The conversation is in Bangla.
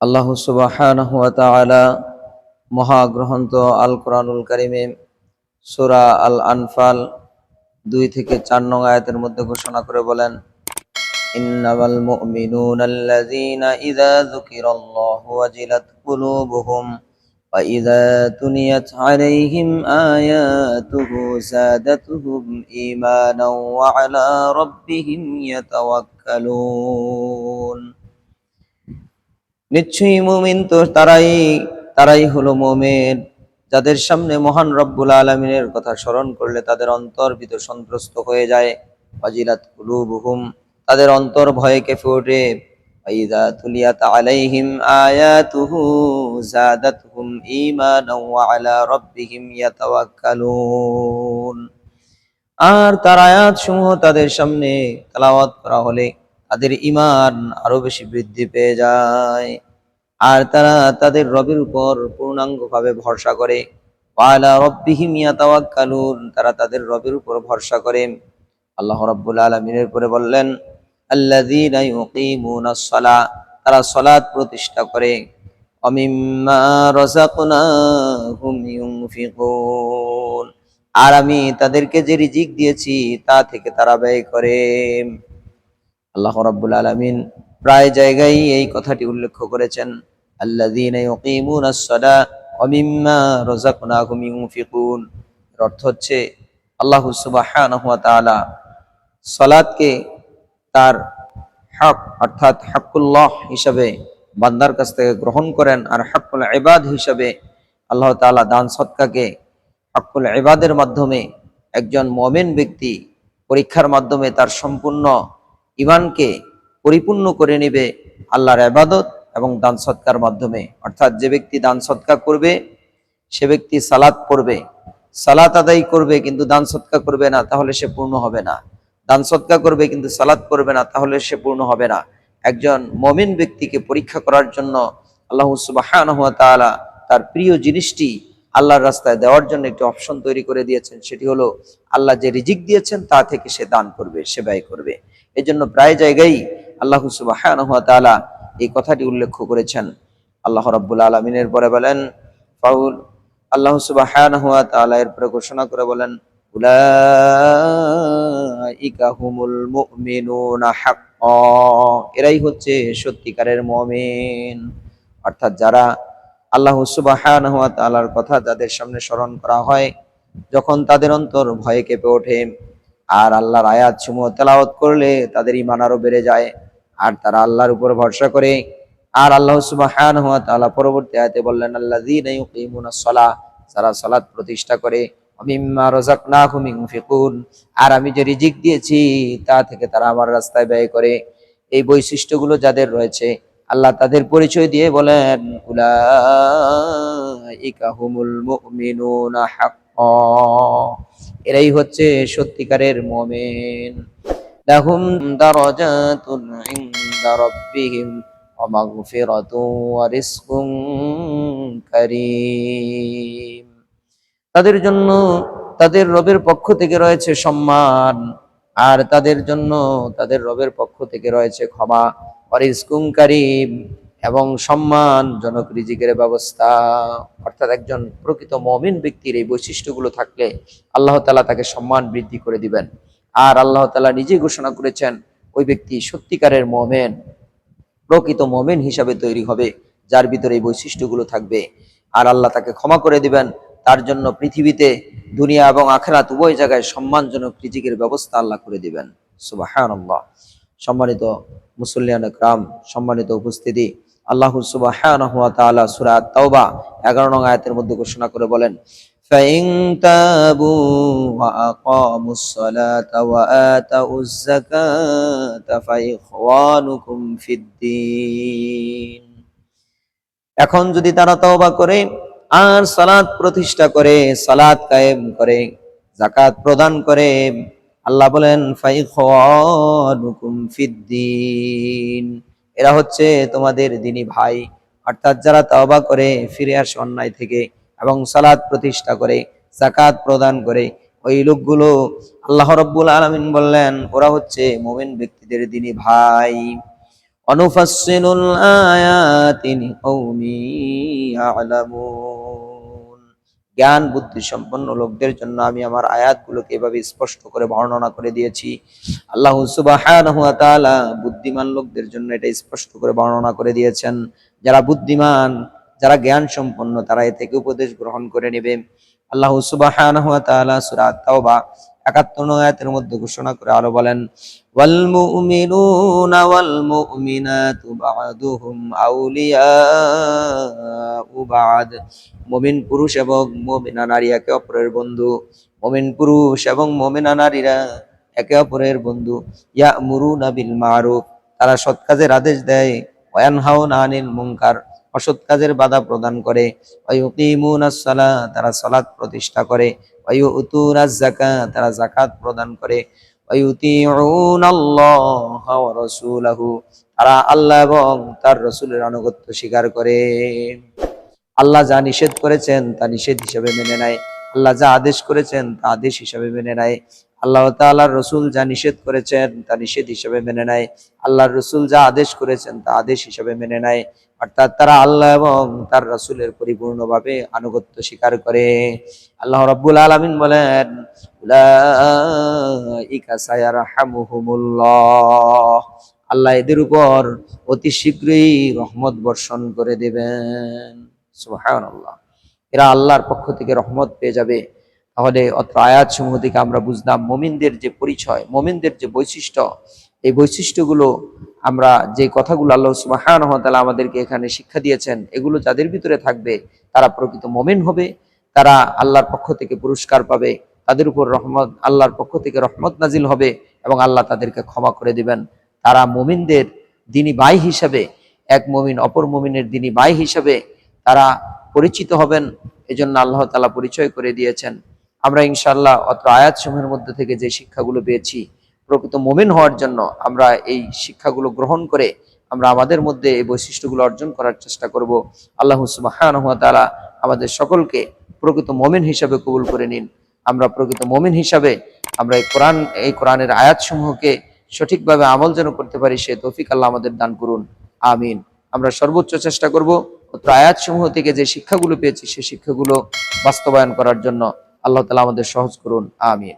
আল্লাহ সুবহানাহু ওয়া তাআলা মহাগ্রন্থ আল কোরআনুল কারীমে সূরা আল আনফাল 2 থেকে 4 নং আয়াতের মধ্যে ঘোষণা করে বলেন, ইন্নামাল মুমিনুনা আল্লাযীনা ইযা যুকিরাল্লাহু ওয়াজিলাত কুলুবুহুম ওয়া ইযা তুলিয়াত আলাইহিম আয়াতুহু যাদাতুহুম ঈমানাও ওয়া আলা রাব্বিহিম ইয়াতাওয়াক্কালুন। নিশ্চয়ই মুমিন তো তারাই হলো মুমিন যাদের সামনে মহান রব্বুল আলামিনের কথা স্মরণ করলে তাদের অন্তর ভীত সন্ত্রস্ত হয়ে যায়। ওয়াজিলাত কুলুবুহুম, তাদের অন্তর ভয়ে কেঁপে ওঠে। ওয়াইযা তুলিয়াত আলাইহিম আয়াতুহু যাদাতহুম ঈমানাও ওয়া আলা রাব্বিহিম ইয়াতাওয়াক্কালুন। আর তার আয়াত সমূহ তাদের সামনে তেলাওয়াত করা হলে তাদের ঈমান আরো বেশি বৃদ্ধি পেয়ে যায়, আর তারা তাদের রবের উপর পূর্ণাঙ্গভাবে ভরসা করে। ওয়ালা রব্বিহিম ইয়াতাওয়াক্কালুন, তারা তাদের রবের উপর ভরসা করে। আল্লাহ রাব্বুল আলামিনের উপরে বললেন, আল্লাযীনা ইউকিমুনাস সালাহ, তারা সালাত প্রতিষ্ঠা করে। ওয়া মিম্মা রাযাকনাহুম ইউনফিকুন, আর আমি তাদেরকে যে রিজিক দিয়েছি তা থেকে তারা ব্যয় করে। আল্লাহ রাব্বুল আলামিন প্রায় জায়গায় এই কথাটি উল্লেখ করেছেন, আল্লাযীনা ইউকিমুনাস সালাহ ওয়া মিম্মা রাযাকনাহুম ইউনফিকুন। এর অর্থ হচ্ছে আল্লাহ সুবহানাহু ওয়া তাআলা সালাতকে তার হক অর্থাৎ হকুল্লাহ হিসাবে বান্দার কাছ থেকে গ্রহণ করেন, আর হকুল ইবাদ হিসাবে আল্লাহ তাআলা দান সদকাকে হকুল ইবাদের মাধ্যমে একজন মুমিন ব্যক্তি পরীক্ষার মাধ্যমে তার সম্পূর্ণ ঈমানকে পরিপূর্ণ করে নেবে আল্লাহর ইবাদত এবং দান সদকার মাধ্যমে। অর্থাৎ যে ব্যক্তি দান সদকা করবে সে ব্যক্তি সালাত পড়বে, সালাত আদায় করবে কিন্তু দান সদকা করবে না, তাহলে সে পূর্ণ হবে না। দান সদকা করবে কিন্তু সালাত করবে না, তাহলে সে পূর্ণ হবে না। একজন মুমিন ব্যক্তিকে পরীক্ষা করার জন্য আল্লাহ সুবহানাহু ওয়া তাআলা তার প্রিয় জিনিসটি আল্লাহর রাস্তায় দেওয়ার জন্য একটি অপশন তৈরি করে দিয়েছেন। সেটি হলো আল্লাহ যে রিজিক দিয়েছেন তা থেকে সে দান করবে, সে ব্যয় করবে। এই জন্য প্রায় জায়গায় আল্লাহ সুবহানাহু ওয়া তাআলা এই কথাটি উল্লেখ করেছেন। আল্লাহ রাব্বুল আলামিনের পরে বলেন, ফাউল আল্লাহ সুবহানাহু ওয়া তাআলা এরপরে ঘোষণা করে বলেন, উলাইকা হুমুল মুমিনুনা হাক্কা, এরাই হচ্ছে সত্যিকারের মুমিন। অর্থাৎ যারা আল্লাহ সুবহানাহু ওয়া তাআলার কথা যাদের সামনে স্মরণ করা হয়, যখন তাদের অন্তর ভয়ে কেঁপে ওঠে, আর আল্লাহর আয়াত সমূহ তেলাওয়াত করলে তাদের ঈমান আরো বেড়ে যায়, আর তারা আল্লাহর উপর ভরসা করে। আর আল্লাহ সুবহানাহু ওয়া তাআলা পরবর্তী আয়াতে বললেন, আল্লাযীনা ইউকিমুনাস সালাহ, যারা সালাত প্রতিষ্ঠা করে। ওয়া মিম্মা রাযাকনাহুম ইউনফিকুন, আর আমি যে রিজিক দিয়েছি তা থেকে তারা আমার রাস্তায় ব্যয় করে। এই বৈশিষ্ট্যগুলো যাদের রয়েছে আল্লাহ তাদের পরিচয় দিয়ে বলেন, উলাইকা হুমুল মুমিনুনা হাক্কা, এরাই হচ্ছে সত্যিকারের মুমিন। লাহুম দারাজাতুন ইনদা রাব্বিহিম ওয়া মাগফিরাতুন ওয়া রিজকুন কারীম, তাদের জন্য তাদের রবের পক্ষ থেকে রয়েছে সম্মান, আর তাদের জন্য তাদের রবের পক্ষ থেকে রয়েছে ক্ষমা। ওয়া রিজকুন কারীম, এবং সম্মানজনক রিজিকের ব্যবস্থা। অর্থাৎ একজন প্রকৃত মুমিন ব্যক্তির এই বৈশিষ্ট্যগুলো থাকলে আল্লাহ তাআলা তাকে সম্মান বৃদ্ধি করে দিবেন। আর আল্লাহ তাআলা নিজে ঘোষণা করেছেন ওই ব্যক্তি সত্যিকারের মুমিন, প্রকৃত মুমিন হিসাবে তৈরি হবে যার ভিতরে এই বৈশিষ্ট্যগুলো থাকবে। আর আল্লাহ তাকে ক্ষমা করে দিবেন, তার জন্য পৃথিবীতে দুনিয়া এবং আখিরাত উভয় জায়গায় সম্মানজনক রিজিকের ব্যবস্থা আল্লাহ করে দিবেন। সুবহানাল্লাহ। সম্মানিত মুসল্লিয়ান ইকরাম, সম্মানিত উপস্থিতি, আল্লাহ সুবহানাহু ওয়া তাআলা সূরা আত-তাওবা 11 নং আয়াতের মধ্যে ঘোষণা করে বলেন, ফাইন তাবু ওয়া আকামুস সালাতা ওয়া আতাউজ যাকাতা ফাইখওয়ানুকুম ফিদ্দীন। এখন যদি তারা তওবা করে আর সালাত প্রতিষ্ঠা করে, সালাত কায়েম করে, যাকাত প্রদান করে, আল্লাহ বলেন ফাইখওয়ানুকুম ফিদ্দীন, এরা হচ্ছে তোমাদের দ্বীনি ভাই। অর্থাৎ যারা তওবা করে ফিরে আসে অন্যায় থেকে এবং সালাত প্রতিষ্ঠা করে, যাকাত প্রদান করে, ওই লোকগুলো আল্লাহ রাব্বুল আলামিন বললেন ওরা হচ্ছে মুমিন ব্যক্তিদের দ্বীনি ভাই। অনুফাসসিলুল আয়াতি লিকাউমি ইয়ালামুন। জ্ঞান বুদ্ধি সম্পন্ন লোকদের জন্য আমি আমার আয়াতগুলোকে এভাবে স্পষ্ট করে বর্ণনা করে দিয়েছি। আল্লাহ সুবহানাহু ওয়া তাআলা বুদ্ধিমান লোকদের জন্য এটা স্পষ্ট করে বর্ণনা করে দিয়েছেন। যারা বুদ্ধিমান, যারা জ্ঞান সম্পন্ন, তারা এ থেকে উপদেশ গ্রহণ করে নেবে। আল্লাহ সুবহানাহু ওয়া তাআলা সূরা আত-তাওবা ৭১ নং আয়াতের মধ্যে ঘোষণা করে আরো বলেন, ওয়াল মুমিনুনা ওয়াল মুমিনাতু বা'দুহুম আউলিয়াউ বা'দ। মুমিন পুরুষ এবং মুমিনা নারী একে অপরের বন্ধু। মুমিন পুরুষ এবং মুমিনা নারীরা একে অপরের বন্ধু। ইয়া'মুরুনা বিল মা'রুফ, তারা সৎ কাজের আদেশ দেয়। ওয়া ইয়ানহাউনা আনিল মুনকার, অসৎ কাজের বাধা প্রদান করে। ওয়া ইউকিমুনাস সালাহ, তারা সালাত প্রতিষ্ঠা করে। ওয়া ইউতুনাজ যাকাত, তারা যাকাত প্রদান করে। ওয়া ইউতিউনাল্লাহা ওয়া রাসূলাহু, তারা আল্লাহ এবং তার রাসূলের আনুগত্য স্বীকার করে। আল্লাহ যা নিষেধ করেছেন তা নিষেধ হিসেবে মেনে নেয়, আল্লাহ যা আদেশ করেছেন তা আদেশ হিসেবে মেনে নেয়। আল্লাহ তাআলার রসুল যা নিষেধ করেছেন তা নিষেধ হিসেবে মেনে নেয়, আল্লাহর রসুল যা আদেশ করেছেন তা আদেশ হিসেবে মেনে নেয়। অর্থাৎ তারা আল্লাহ এবং তার রসুলের পরিপূর্ণভাবে আনুগত্য স্বীকার করে। আল্লাহ রাব্বুল আলামিন বলেন, উলাইকা সায়ারহামুহুমুল্লাহ, আল্লাহ এদের উপর অতি শীঘ্রই রহমত বর্ষণ করে দেবেন। সুবহানাল্লাহ, এরা আল্লাহর পক্ষ থেকে রহমত পেয়ে যাবে। তাহলে অত্র আয়াত সমূহ থেকে আমরা বুঝলাম মুমিনদের যে পরিচয়, মুমিনদের যে বৈশিষ্ট্য, এই বৈশিষ্ট্যগুলো আমরা যে কথাগুলো আল্লাহ সুবহানাহু ওয়া তাআলা আমাদেরকে এখানে শিক্ষা দিয়েছেন, এগুলো যাদের ভিতরে থাকবে তারা প্রকৃত মুমিন হবে, তারা আল্লাহর পক্ষ থেকে পুরস্কার পাবে, তাদের উপর রহমত, আল্লাহর পক্ষ থেকে রহমত নাজিল হবে এবং আল্লাহ তাদেরকে ক্ষমা করে দিবেন। তারা মুমিনদের দ্বীনী ভাই হিসাবে, এক মুমিন অপর মুমিনের দ্বীনী ভাই হিসাবে তারা পরিচিত হবেন। এজন্য আল্লাহ তাআলা পরিচয় করে দিয়েছেন। আমরা ইনশাআল্লাহ অত্র আয়াত সমূহের মধ্যে থেকে যে শিক্ষাগুলো পেয়েছি, প্রকৃত মুমিন হওয়ার জন্য আমরা এই শিক্ষাগুলো গ্রহণ করে আমরা আমাদের মধ্যে এই বৈশিষ্ট্যগুলো অর্জন করার চেষ্টা করব। আল্লাহ সুবহানাহু ওয়া তাআলা আমাদের সকলকে প্রকৃত মুমিন হিসাবে কবুল করে নিন। আমরা প্রকৃত মুমিন হিসাবে আমরা এই কোরআনের আয়াত সমূহকে সঠিকভাবে আমল যেন করতে পারি, সে তৌফিক আল্লাহ আমাদের দান করুন। আমিন। আমরা সর্বোচ্চ চেষ্টা করব অত্র আয়াত সমূহ থেকে যে শিক্ষাগুলো পেয়েছি সেই শিক্ষাগুলো বাস্তবায়ন করার জন্য। আল্লাহ তাআলা আমাদের সহজ করুন। আমিন।